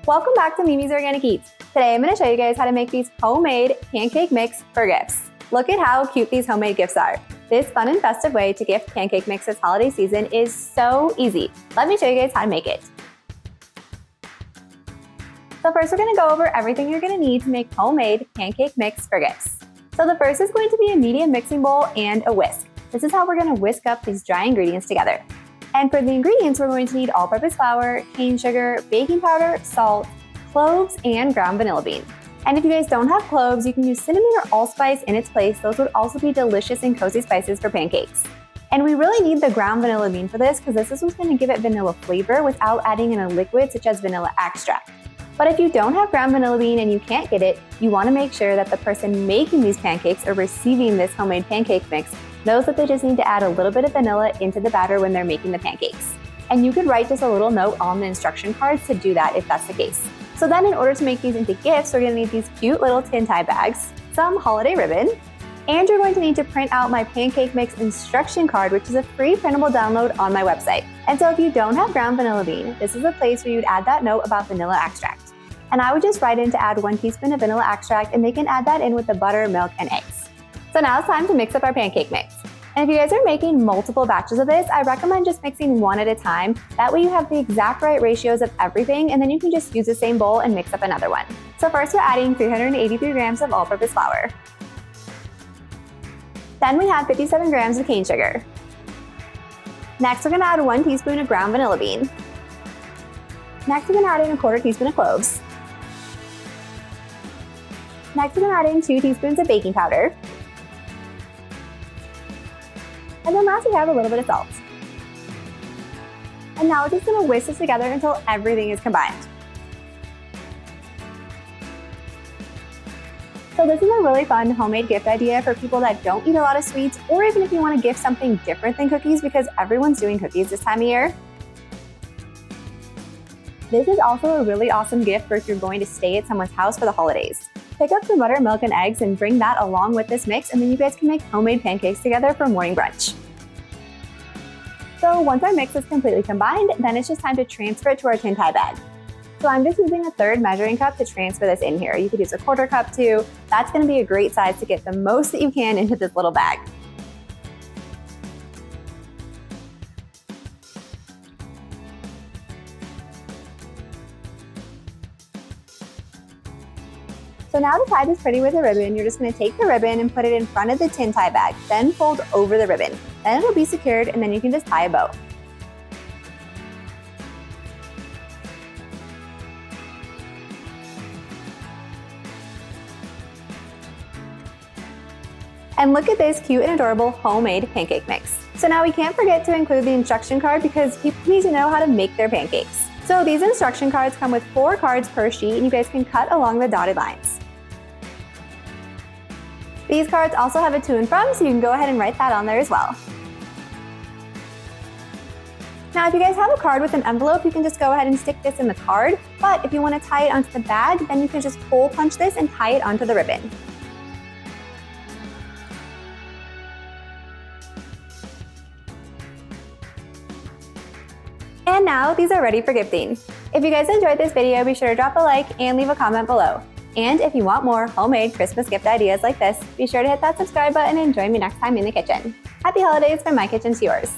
Welcome back to Mimi's Organic Eats. Today I'm going to show you guys how to make these homemade pancake mix for gifts. Look at how cute these homemade gifts are. This fun and festive way to gift pancake mix this holiday season is so easy. Let me show you guys how to make it. So first we're going to go over everything you're going to need to make homemade pancake mix for gifts. So the first is going to be a medium mixing bowl and a whisk. This is how we're going to whisk up these dry ingredients together. And for the ingredients, we're going to need all-purpose flour, cane sugar, baking powder, salt, cloves, and ground vanilla bean. And if you guys don't have cloves, you can use cinnamon or allspice in its place. Those would also be delicious and cozy spices for pancakes. And we really need the ground vanilla bean for this because this is what's going to give it vanilla flavor without adding in a liquid such as vanilla extract. But if you don't have ground vanilla bean and you can't get it, you want to make sure that the person making these pancakes or receiving this homemade pancake mix knows that they just need to add a little bit of vanilla into the batter when they're making the pancakes. And you could write just a little note on the instruction cards to do that if that's the case. So then in order to make these into gifts, we're going to need these cute little tin tie bags, some holiday ribbon, and you're going to need to print out my pancake mix instruction card, which is a free printable download on my website. And so if you don't have ground vanilla bean, this is a place where you'd add that note about vanilla extract. And I would just write in to add 1 teaspoon of vanilla extract, and they can add that in with the butter, milk, and eggs. So now it's time to mix up our pancake mix. And if you guys are making multiple batches of this, I recommend just mixing one at a time. That way you have the exact right ratios of everything, and then you can just use the same bowl and mix up another one. So first we're adding 383 grams of all-purpose flour. Then we have 57 grams of cane sugar. Next we're going to add 1 teaspoon of ground vanilla bean. Next we're going to add in 1/4 teaspoon of cloves. Next we're going to add in 2 teaspoons of baking powder. And then last we have a little bit of salt. And now we're just going to whisk this together until everything is combined. So this is a really fun homemade gift idea for people that don't eat a lot of sweets, or even if you want to gift something different than cookies because everyone's doing cookies this time of year. This is also a really awesome gift for if you're going to stay at someone's house for the holidays. Pick up some butter, milk, and eggs and bring that along with this mix, and then you guys can make homemade pancakes together for morning brunch. So once our mix is completely combined, then it's just time to transfer it to our tin tie bag. So I'm just using a 1/3 measuring cup to transfer this in here. You could use a 1/4 cup too. That's going to be a great size to get the most that you can into this little bag. So now to tie this pretty with a ribbon, you're just going to take the ribbon and put it in front of the tin tie bag, then fold over the ribbon. Then it'll be secured, and then you can just tie a bow. And look at this cute and adorable homemade pancake mix. So now we can't forget to include the instruction card because people need to know how to make their pancakes. So these instruction cards come with 4 cards per sheet, and you guys can cut along the dotted lines. These cards also have a to and from, so you can go ahead and write that on there as well. Now if you guys have a card with an envelope, you can just go ahead and stick this in the card, but if you want to tie it onto the bag, then you can just hole punch this and tie it onto the ribbon. And now these are ready for gifting. If you guys enjoyed this video, be sure to drop a like and leave a comment below. And if you want more homemade Christmas gift ideas like this, be sure to hit that subscribe button and join me next time in the kitchen. Happy holidays from my kitchen to yours.